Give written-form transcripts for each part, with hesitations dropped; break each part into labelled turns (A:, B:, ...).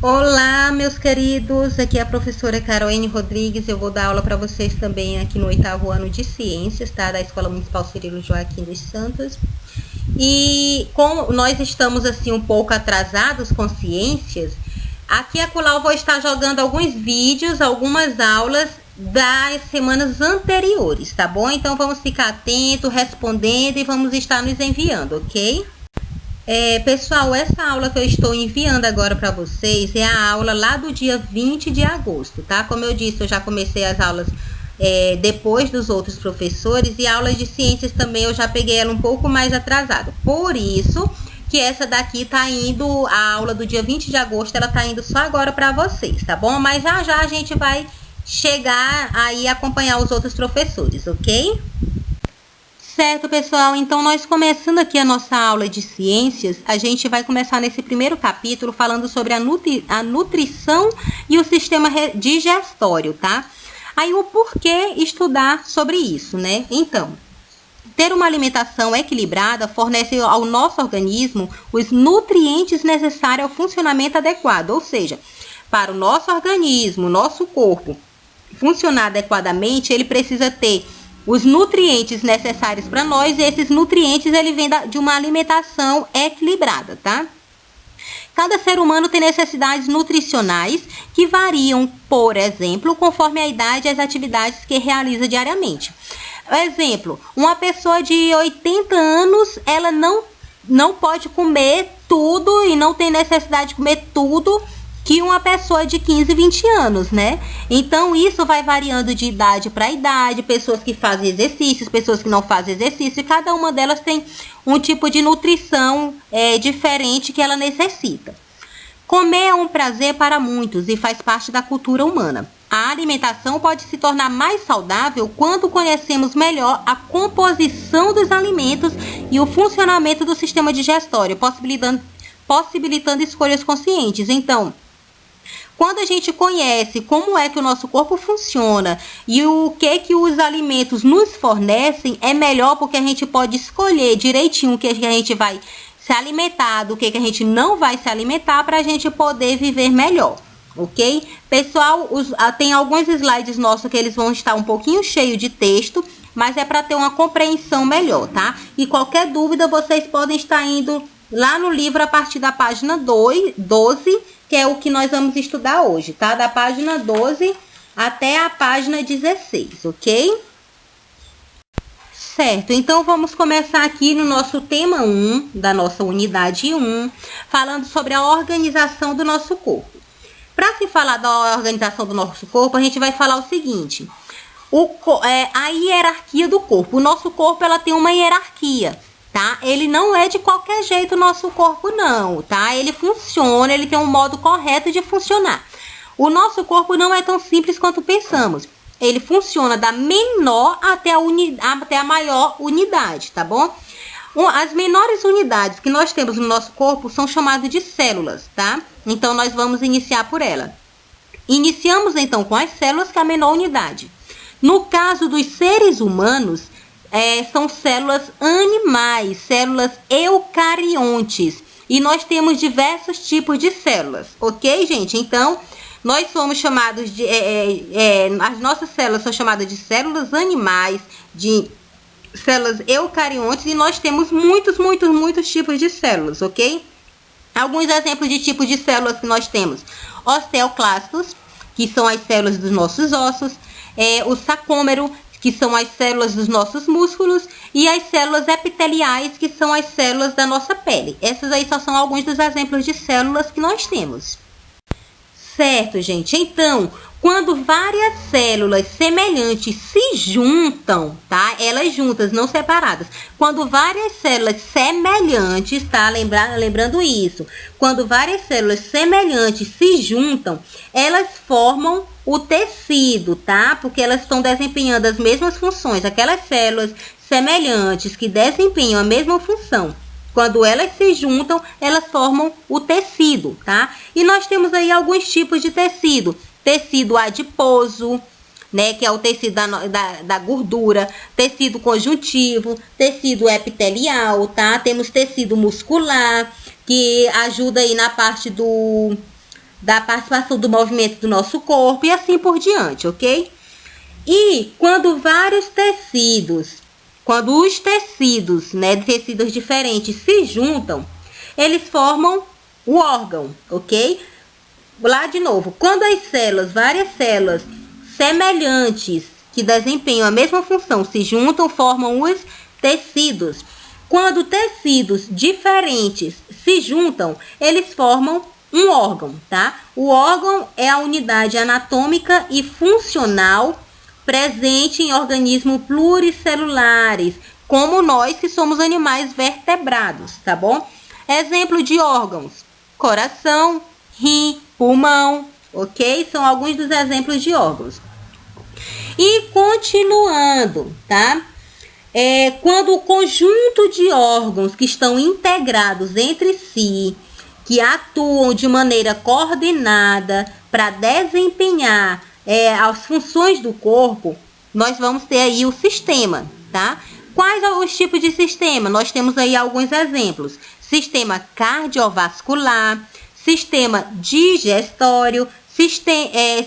A: Olá, meus queridos, aqui é a professora Caroline Rodrigues. Eu vou dar aula para vocês também aqui no 8º ano de Ciências, tá? Da Escola Municipal Cirilo Joaquim dos Santos. E como nós estamos assim um pouco atrasados com ciências, aqui e acolá eu vou estar jogando alguns vídeos, algumas aulas das semanas anteriores, tá bom? Então vamos ficar atentos, respondendo e vamos estar nos enviando, ok? Pessoal, essa aula que eu estou enviando agora para vocês é a aula lá do dia 20 de agosto, tá? Como eu disse, eu já comecei as aulas depois dos outros professores, e aulas de ciências também eu já peguei ela um pouco mais atrasada. Por isso que essa daqui tá indo, a aula do dia 20 de agosto, ela tá indo só agora para vocês, tá bom? Mas já a gente vai chegar aí a acompanhar os outros professores, ok? Certo, pessoal, então nós começando aqui a nossa aula de ciências, a gente vai começar nesse primeiro capítulo falando sobre a nutrição e o sistema digestório, tá? Aí o porquê estudar sobre isso, né? Então, ter uma alimentação equilibrada fornece ao nosso organismo os nutrientes necessários ao funcionamento adequado, ou seja, para o nosso organismo, nosso corpo funcionar adequadamente, ele precisa ter os nutrientes necessários para nós, e esses nutrientes ele vem de uma alimentação equilibrada, tá? Cada ser humano tem necessidades nutricionais que variam, por exemplo, conforme a idade e as atividades que realiza diariamente. Exemplo, uma pessoa de 80 anos, ela não pode comer tudo e não tem necessidade de comer tudo que uma pessoa de 15, 20 anos, né? Então, isso vai variando de idade para idade, pessoas que fazem exercícios, pessoas que não fazem exercício, e cada uma delas tem um tipo de nutrição diferente que ela necessita. Comer é um prazer para muitos e faz parte da cultura humana. A alimentação pode se tornar mais saudável quando conhecemos melhor a composição dos alimentos e o funcionamento do sistema digestório, possibilitando escolhas conscientes. Então, quando a gente conhece como é que o nosso corpo funciona e o que os alimentos nos fornecem, é melhor, porque a gente pode escolher direitinho o que a gente vai se alimentar, do que a gente não vai se alimentar, para a gente poder viver melhor, ok? Pessoal, tem alguns slides nossos que eles vão estar um pouquinho cheios de texto, mas é para ter uma compreensão melhor, tá? E qualquer dúvida, vocês podem estar indo lá no livro a partir da página 12, que é o que nós vamos estudar hoje, tá? Da página 12 até a página 16, ok? Certo, então vamos começar aqui no nosso tema 1, da nossa unidade 1, falando sobre a organização do nosso corpo. Para se falar da organização do nosso corpo, a gente vai falar o seguinte: a hierarquia do corpo. O nosso corpo, ela tem uma hierarquia, tá? Ele não é de qualquer jeito o nosso corpo, não, tá? Ele funciona, ele tem um modo correto de funcionar. O nosso corpo não é tão simples quanto pensamos. Ele funciona da menor até a maior unidade, tá bom? As menores unidades que nós temos no nosso corpo são chamadas de células, tá? Então, nós vamos iniciar por ela. Iniciamos, então, com as células, que é a menor unidade. No caso dos seres humanos, são células animais, células eucariontes. E nós temos diversos tipos de células, ok, gente? Então, nós somos chamados de... as nossas células são chamadas de células animais, de células eucariontes, e nós temos muitos tipos de células, ok? Alguns exemplos de tipos de células que nós temos: osteoclastos, que são as células dos nossos ossos, o sacômero, que são as células dos nossos músculos, e as células epiteliais, que são as células da nossa pele. Essas aí só são alguns dos exemplos de células que nós temos. Certo, gente? Então, quando várias células semelhantes se juntam, tá? Elas juntas, não separadas. Quando várias células semelhantes, tá? Lembrando isso. Quando várias células semelhantes se juntam, elas formam o tecido, tá? Porque elas estão desempenhando as mesmas funções. Aquelas células semelhantes que desempenham a mesma função, quando elas se juntam, elas formam o tecido, tá? E nós temos aí alguns tipos de tecido. Tecido adiposo, né, que é o tecido da gordura, tecido conjuntivo, tecido epitelial, tá? Temos tecido muscular, que ajuda aí na parte da participação do movimento do nosso corpo e assim por diante, ok? E quando os tecidos, né, de tecidos diferentes se juntam, eles formam o órgão, ok? Lá de novo, quando várias células semelhantes que desempenham a mesma função se juntam, formam os tecidos. Quando tecidos diferentes se juntam, eles formam um órgão, tá? O órgão é a unidade anatômica e funcional presente em organismos pluricelulares, como nós que somos animais vertebrados, tá bom? Exemplo de órgãos: coração, rim, pulmão, ok? São alguns dos exemplos de órgãos. E continuando, tá? Quando o conjunto de órgãos que estão integrados entre si, que atuam de maneira coordenada para desempenhar as funções do corpo, nós vamos ter aí o sistema, tá? Quais são os tipos de sistema? Nós temos aí alguns exemplos: sistema cardiovascular, sistema digestório,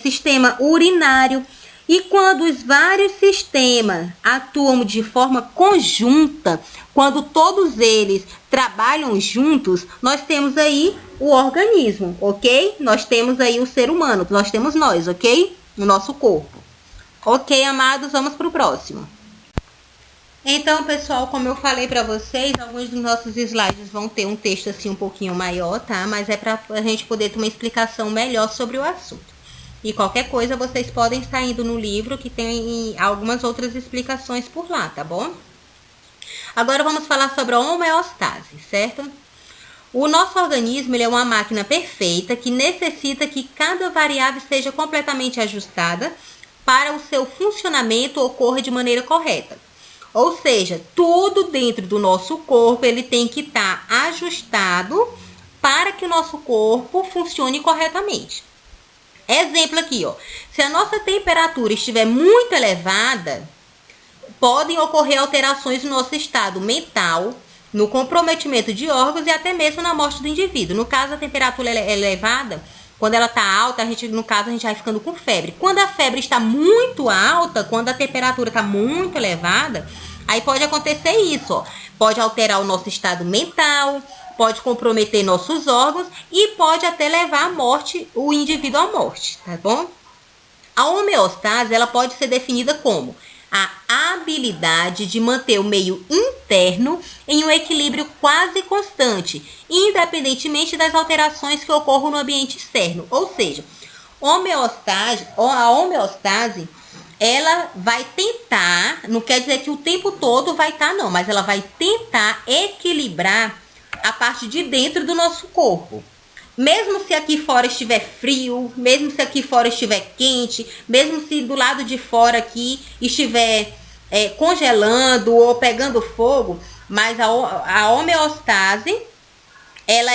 A: sistema urinário. E quando os vários sistemas atuam de forma conjunta, quando todos eles trabalham juntos, nós temos aí o organismo, ok? Nós temos aí o ser humano, nós temos nós, ok? No nosso corpo. Ok, amados, vamos para o próximo. Então, pessoal, como eu falei para vocês, alguns dos nossos slides vão ter um texto assim um pouquinho maior, tá? Mas é para a gente poder ter uma explicação melhor sobre o assunto. E qualquer coisa, vocês podem estar indo no livro, que tem algumas outras explicações por lá, tá bom? Agora vamos falar sobre a homeostase, certo? O nosso organismo ele é uma máquina perfeita que necessita que cada variável seja completamente ajustada para o seu funcionamento ocorra de maneira correta. Ou seja, tudo dentro do nosso corpo ele tem que estar ajustado para que o nosso corpo funcione corretamente. Exemplo aqui, ó. Se a nossa temperatura estiver muito elevada, podem ocorrer alterações no nosso estado mental, no comprometimento de órgãos e até mesmo na morte do indivíduo. No caso, a temperatura é elevada, quando ela está alta, a gente vai ficando com febre. Quando a febre está muito alta, quando a temperatura está muito elevada, aí pode acontecer isso, ó. Pode alterar o nosso estado mental, pode comprometer nossos órgãos e pode até levar o indivíduo à morte, tá bom? A homeostase, ela pode ser definida como a habilidade de manter o meio interno em um equilíbrio quase constante, independentemente das alterações que ocorram no ambiente externo. Ou seja, a homeostase, ela vai tentar, não quer dizer que o tempo todo vai estar, não, mas ela vai tentar equilibrar a parte de dentro do nosso corpo. Mesmo se aqui fora estiver frio, mesmo se aqui fora estiver quente, mesmo se do lado de fora aqui estiver congelando ou pegando fogo, mas a homeostase, ela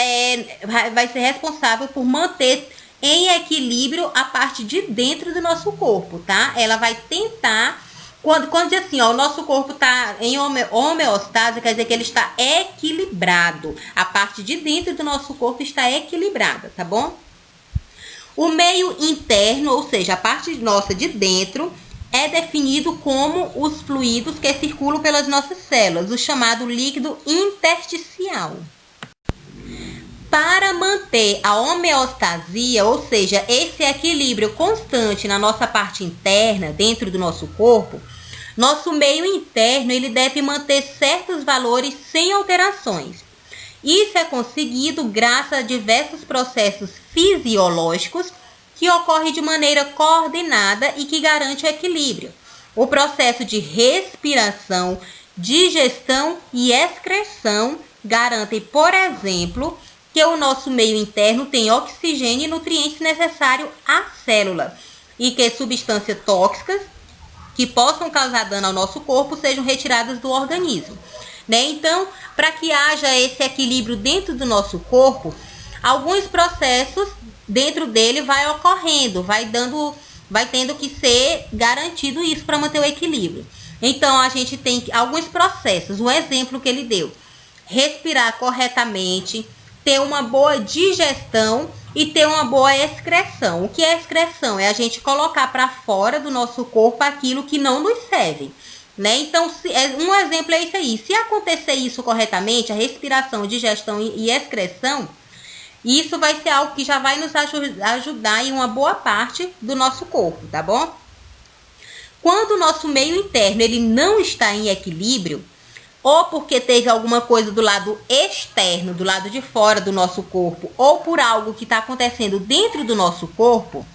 A: vai ser responsável por manter em equilíbrio a parte de dentro do nosso corpo, tá? Ela vai tentar. Quando diz assim, ó, o nosso corpo está em homeostase, quer dizer que ele está equilibrado. A parte de dentro do nosso corpo está equilibrada, tá bom? O meio interno, ou seja, a parte nossa de dentro, é definido como os fluidos que circulam pelas nossas células, o chamado líquido intersticial. Para manter a homeostasia, ou seja, esse equilíbrio constante na nossa parte interna, dentro do nosso corpo, nosso meio interno ele deve manter certos valores sem alterações. Isso é conseguido graças a diversos processos fisiológicos que ocorrem de maneira coordenada e que garante o equilíbrio. O processo de respiração, digestão e excreção garantem, por exemplo, que o nosso meio interno tem oxigênio e nutrientes necessários à célula e que substâncias tóxicas que possam causar dano ao nosso corpo sejam retiradas do organismo, né? Então, para que haja esse equilíbrio dentro do nosso corpo, alguns processos dentro dele vai ocorrendo, vai tendo que ser garantido isso para manter o equilíbrio. Então, a gente tem alguns processos, um exemplo que ele deu: respirar corretamente, ter uma boa digestão e ter uma boa excreção. O que é excreção? É a gente colocar para fora do nosso corpo aquilo que não nos serve, né? Então, um exemplo é isso aí. Se acontecer isso corretamente, a respiração, digestão e excreção, isso vai ser algo que já vai nos ajudar em uma boa parte do nosso corpo, tá bom? Quando o nosso meio interno ele não está em equilíbrio, ou porque teve alguma coisa do lado externo, do lado de fora do nosso corpo, ou por algo que está acontecendo dentro do nosso corpo,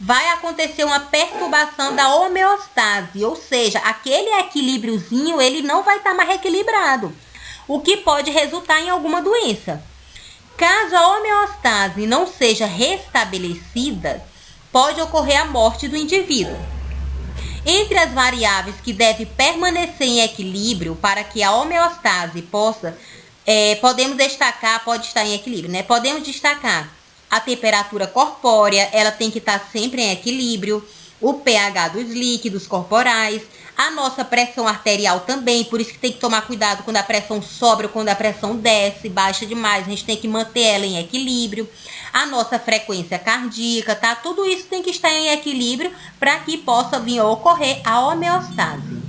A: vai acontecer uma perturbação da homeostase, ou seja, aquele equilíbriozinho ele não vai estar mais equilibrado, o que pode resultar em alguma doença. Caso a homeostase não seja restabelecida, pode ocorrer a morte do indivíduo. Entre as variáveis que devem permanecer em equilíbrio para que a homeostase podemos destacar, pode estar em equilíbrio, né? Podemos destacar a temperatura corpórea, ela tem que estar sempre em equilíbrio, o pH dos líquidos corporais, a nossa pressão arterial também, por isso que tem que tomar cuidado quando a pressão sobe ou quando a pressão desce, baixa demais, a gente tem que manter ela em equilíbrio. A nossa frequência cardíaca, tá? Tudo isso tem que estar em equilíbrio para que possa vir a ocorrer a homeostase.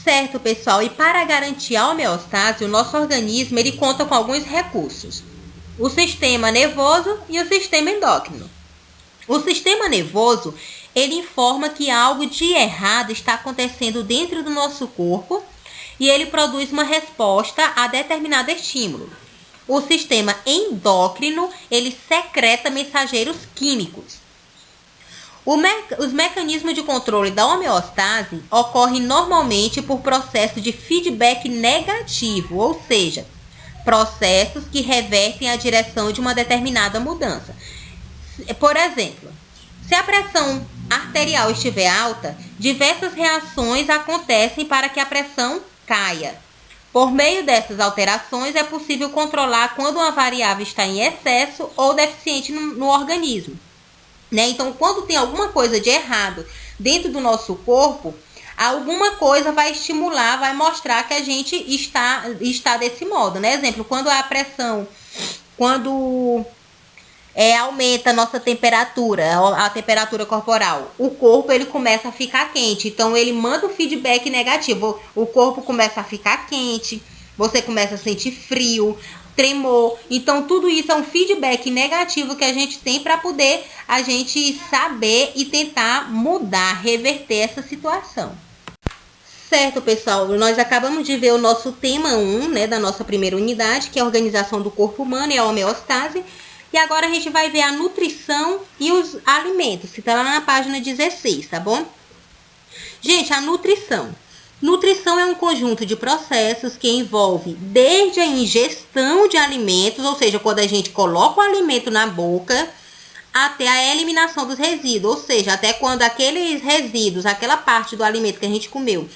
A: Certo, pessoal? E para garantir a homeostase, o nosso organismo ele conta com alguns recursos. O sistema nervoso e o sistema endócrino. O sistema nervoso, ele informa que algo de errado está acontecendo dentro do nosso corpo e ele produz uma resposta a determinado estímulo. O sistema endócrino, ele secreta mensageiros químicos. Os mecanismos de controle da homeostase ocorrem normalmente por processo de feedback negativo, ou seja, processos que revertem a direção de uma determinada mudança. Por exemplo, se a pressão arterial estiver alta, diversas reações acontecem para que a pressão caia. Por meio dessas alterações, é possível controlar quando uma variável está em excesso ou deficiente no organismo, né? Então, quando tem alguma coisa de errado dentro do nosso corpo, alguma coisa vai estimular, vai mostrar que a gente está desse modo, né? Exemplo, quando a pressão, aumenta a nossa temperatura, a temperatura corporal, o corpo ele começa a ficar quente, então ele manda um feedback negativo, o corpo começa a ficar quente, você começa a sentir frio, tremor, então tudo isso é um feedback negativo que a gente tem para poder a gente saber e tentar mudar, reverter essa situação. Certo, pessoal, nós acabamos de ver o nosso tema 1, né, da nossa primeira unidade, que é a organização do corpo humano e a homeostase. E agora a gente vai ver a nutrição e os alimentos, que está lá na página 16, tá bom? Gente, a nutrição. Nutrição é um conjunto de processos que envolve desde a ingestão de alimentos, ou seja, quando a gente coloca o alimento na boca, até a eliminação dos resíduos, ou seja, até quando aqueles resíduos, aquela parte do alimento que a gente comeu,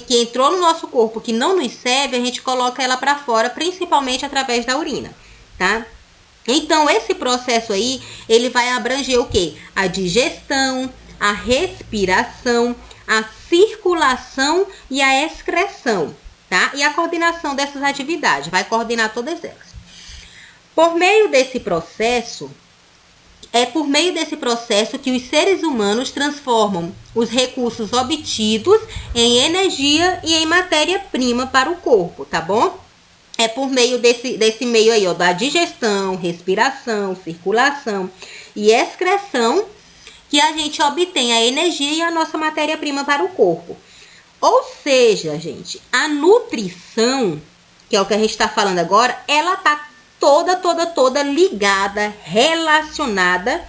A: que entrou no nosso corpo, que não nos serve, a gente coloca ela para fora, principalmente através da urina, tá? Então, esse processo aí, ele vai abranger o quê? A digestão, a respiração, a circulação e a excreção, tá? E a coordenação dessas atividades, vai coordenar todas elas. Por meio desse processo, que os seres humanos transformam os recursos obtidos em energia e em matéria-prima para o corpo, tá bom? É por meio desse meio aí, ó, da digestão, respiração, circulação e excreção que a gente obtém a energia e a nossa matéria-prima para o corpo. Ou seja, gente, a nutrição, que é o que a gente está falando agora, ela tá toda ligada, relacionada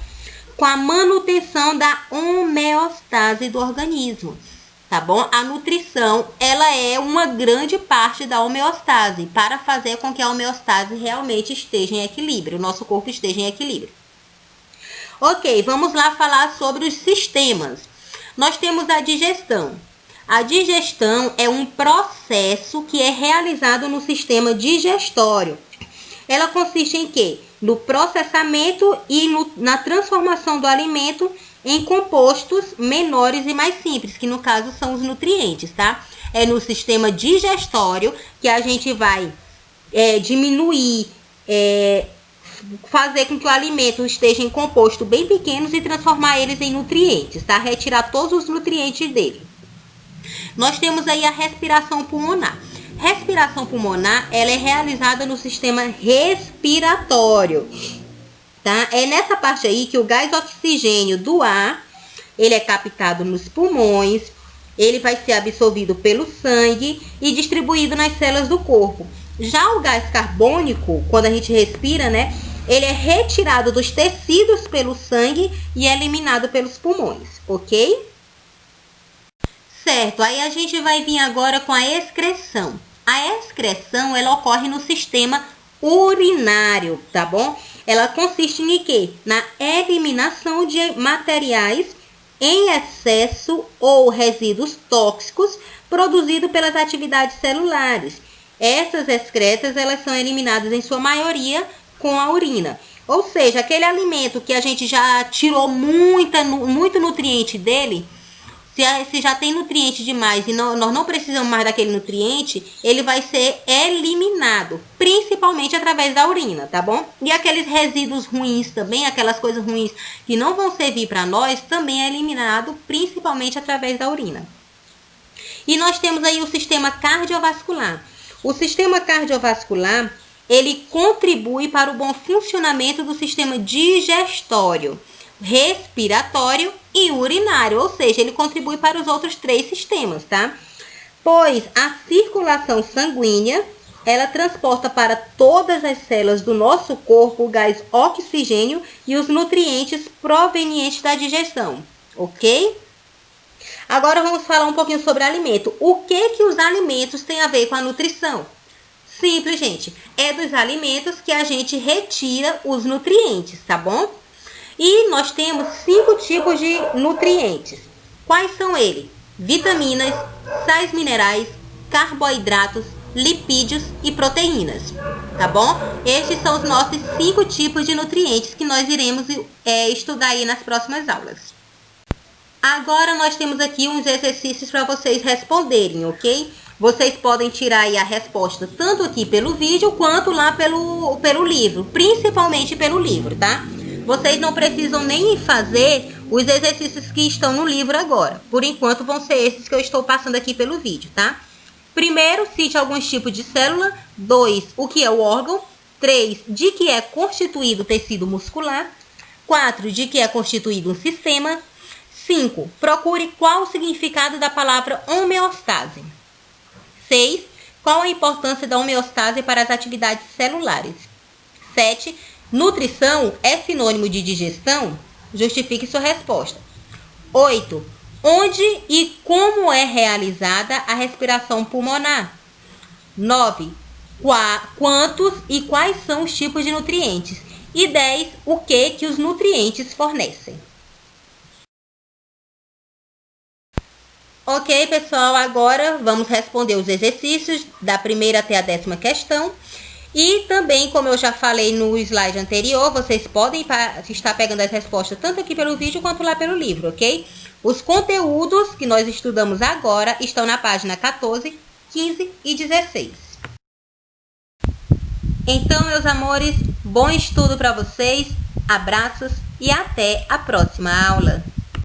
A: com a manutenção da homeostase do organismo. Tá bom? A nutrição, ela é uma grande parte da homeostase, para fazer com que a homeostase realmente esteja em equilíbrio, o nosso corpo esteja em equilíbrio. Ok, vamos lá falar sobre os sistemas. Nós temos a digestão. A digestão é um processo que é realizado no sistema digestório. Ela consiste em quê? No processamento e na transformação do alimento em compostos menores e mais simples, que no caso são os nutrientes, tá? É no sistema digestório que a gente vai diminuir, fazer com que o alimento esteja em composto bem pequenos e transformar eles em nutrientes, tá? Retirar todos os nutrientes dele. Nós temos aí a respiração pulmonar. Respiração pulmonar, ela é realizada no sistema respiratório, tá? É nessa parte aí que o gás oxigênio do ar, ele é captado nos pulmões, ele vai ser absorvido pelo sangue e distribuído nas células do corpo. Já o gás carbônico, quando a gente respira, né, ele é retirado dos tecidos pelo sangue e é eliminado pelos pulmões, ok? Certo, aí a gente vai vir agora com a excreção. A excreção, ela ocorre no sistema urinário, tá bom? Ela consiste em quê? Na eliminação de materiais em excesso ou resíduos tóxicos produzidos pelas atividades celulares. Essas excretas, elas são eliminadas em sua maioria com a urina. Ou seja, aquele alimento que a gente já tirou muito nutriente dele, se já tem nutriente demais e nós não precisamos mais daquele nutriente, ele vai ser eliminado, principalmente através da urina, tá bom? E aqueles resíduos ruins também, aquelas coisas ruins que não vão servir para nós, também é eliminado, principalmente através da urina. E nós temos aí o sistema cardiovascular. O sistema cardiovascular, ele contribui para o bom funcionamento do sistema digestório, respiratório e urinário, ou seja, ele contribui para os outros 3 sistemas, tá? Pois a circulação sanguínea, ela transporta para todas as células do nosso corpo o gás oxigênio e os nutrientes provenientes da digestão, ok? Agora vamos falar um pouquinho sobre alimento. O que os alimentos têm a ver com a nutrição? Simples, gente. É dos alimentos que a gente retira os nutrientes, tá bom? E nós temos 5 tipos de nutrientes. Quais são eles? Vitaminas, sais minerais, carboidratos, lipídios e proteínas, tá bom? Estes são os nossos 5 tipos de nutrientes que nós iremos estudar aí nas próximas aulas. Agora nós temos aqui uns exercícios para vocês responderem, ok? Vocês podem tirar aí a resposta tanto aqui pelo vídeo quanto lá pelo livro, principalmente pelo livro, tá? Vocês não precisam nem fazer os exercícios que estão no livro agora. Por enquanto vão ser esses que eu estou passando aqui pelo vídeo, tá? Primeiro, cite alguns tipos de célula. 2, o que é o órgão. 3, de que é constituído o tecido muscular. 4, de que é constituído um sistema. 5, procure qual o significado da palavra homeostase. 6, qual a importância da homeostase para as atividades celulares. 7, nutrição é sinônimo de digestão? Justifique sua resposta. 8, onde e como é realizada a respiração pulmonar? 9, quantos e quais são os tipos de nutrientes? E 10, o que os nutrientes fornecem? Ok, pessoal, agora vamos responder os exercícios da primeira até a 10ª questão. E também, como eu já falei no slide anterior, vocês podem estar pegando as respostas tanto aqui pelo vídeo quanto lá pelo livro, ok? Os conteúdos que nós estudamos agora estão na página 14, 15 e 16. Então, meus amores, bom estudo para vocês, abraços e até a próxima aula!